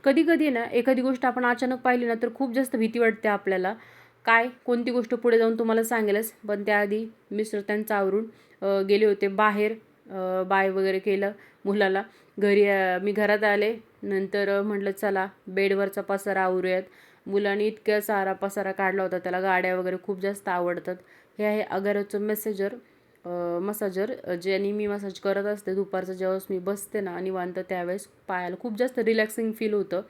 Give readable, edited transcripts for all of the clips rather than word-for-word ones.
कधी-कधी ना एखादी गोष्ट आपण अचानक पाहिली ना तर खूप जास्त भीती वाटते आपल्याला. काय, कोणती गोष्ट पुढे जाऊन तुम्हाला सांगेलच. पण त्याआधी मिस्टर त्यांचं आवरून गेले होते बाहेर. बाय वगैरे केलं मुलाला. मी घरात आले. नंतर म्हटलं चला बेडवरचा पसारा आवरूयात. मुलाने इतक्या सारा पसारा काढला होता. त्याला गाड्या वगैरे खूप जास्त आवडतात. हे आहे अगरचं मसाजर ज्याने मी मसाज करत असते दुपारचं ज्यावेळेस मी बसते ना निवांत त्यावेळेस पायाला खूप जास्त रिलॅक्सिंग फील होतं.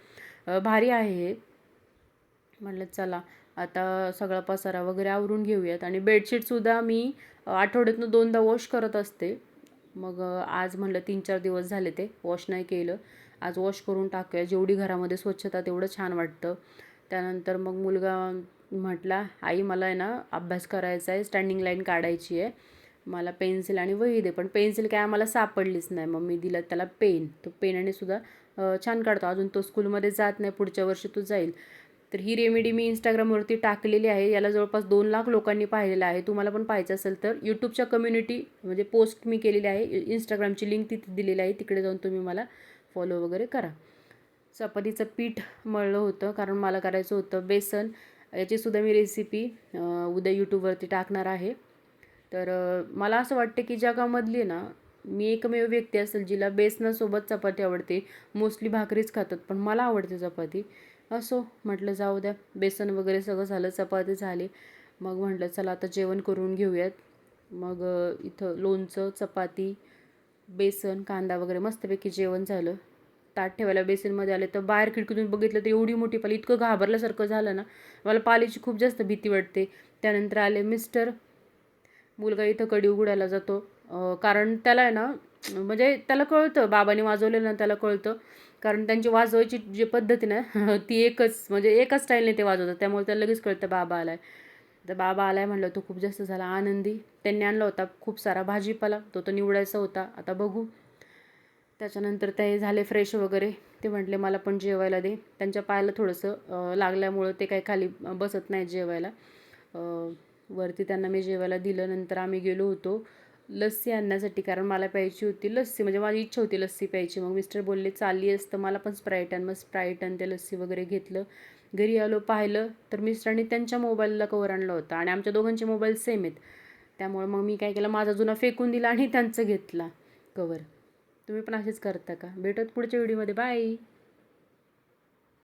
भारी आहे हे. म्हटलं चला आता सगळा पसारा वगैरे आवरून घेऊयात. आणि बेडशीटसुद्धा मी आठवड्यातनं 2दा वॉश करत असते. मग आज म्हटलं 3-4 दिवस झाले ते वॉश नाही केलं. आज वॉश करून टाकूया. जेवढी घरामध्ये स्वच्छता तेवढं छान वाटतं. त्यानंतर मग मुलगा म्हटला, आई मला आहे ना अभ्यास करायचा आहे, स्टँडिंग लाईन काढायची आहे. मला पेन्सिल आणि वही दे. पण पेन्सिल काय आम्हाला सापडलीच नाही. मग मी दिलं त्याला पेन. तो पेनाने सुद्धा छान काढतो. अजून तो स्कूलमध्ये जात नाही. पुढच्या वर्षी तो जाईल. तर ही रेमेडी मी Instagramवरती टाकलेली आहे. याला जवळपास 2 लाख लोकांनी पाहिलेलं आहे. तुम्हाला पण पाहायचं असेल तर यूट्यूबच्या कम्युनिटी म्हणजे पोस्ट मी केलेली आहे. Instagramची लिंक तिथे दिलेली आहे. तिकडे जाऊन तुम्ही मला फॉलो वगैरे करा. चपातीचं पीठ मळलं होतं कारण मला करायचं होतं बेसन. याचीसुद्धा मी रेसिपी उद्या यूट्यूबवरती टाकणार आहे. तर मला असं वाटतं की जगामधली ना मी एकमेव व्यक्ती असेल जिला बेसनासोबत चपाती आवडते. मोस्टली भाकरीच खातात पण मला आवडते चपाती. असो म्हटलं जाऊ द्या. बेसन वगैरे सगळं झालं, चपाती झाली. मग म्हटलं चला आता जेवण करून घेऊयात. मग इथं लोणचं, चपाती, बेसन, कांदा वगैरे मस्तपैकी जेवण झालं. ताट ठेवायला बेसिनमध्ये आले तर बाहेर खिडकीतून बघितलं तर एवढी मोठी पाली. इतकं घाबरल्यासारखं झालं ना. मला पालीची खूप जास्त भीती वाटते. त्यानंतर आले मिस्टर. मुलगा इथं कडी उघडायला जातो. कारण त्याला आहे ना म्हणजे त्याला कळतं बाबांनी वाजवलेलं ना त्याला कळतं. कारण त्यांची वाजवायची जी पद्धत आहे ना ती एकच म्हणजे एकाच स्टाईलने ते वाजवतात. त्यामुळे त्याला लगेच कळतं बाबा आलाय. तर बाबा आलाय म्हणलं तो खूप जास्त झाला आनंदी. त्यांनी आणला होता खूप सारा भाजीपाला. तो निवडायचा होता. आता बघू. त्याच्यानंतर ते झाले फ्रेश वगैरे. ते म्हटले मला पण जेवायला दे. त्यांच्या पायाला थोडंसं लागल्यामुळं ते काही खाली बसत नाहीत जेवायला. वरती त्यांना मी जेवायला दिलं. नंतर आम्ही गेलो होतो लस्सी आणण्यासाठी कारण मला प्यायची होती लस्सी. म्हणजे माझी इच्छा होती लस्सी प्यायची. मग मिस्टर बोलले चालली असतं मला पण स्प्राईट आण. मग स्प्राईट आणि ते लस्सी वगैरे घेतलं. घरी आलो पाहिलं तर मिस्टरांनी त्यांच्या मोबाईलला कवर आणला होता आणि आमच्या दोघांचे मोबाईल सेम आहेत. त्यामुळे मग मी काय केलं माझा जुना फेकून दिला आणि त्यांचं घेतला कवर. तुम्ही पण असेच करता का? भेटत पुढच्या व्हिडिओमध्ये. बाय.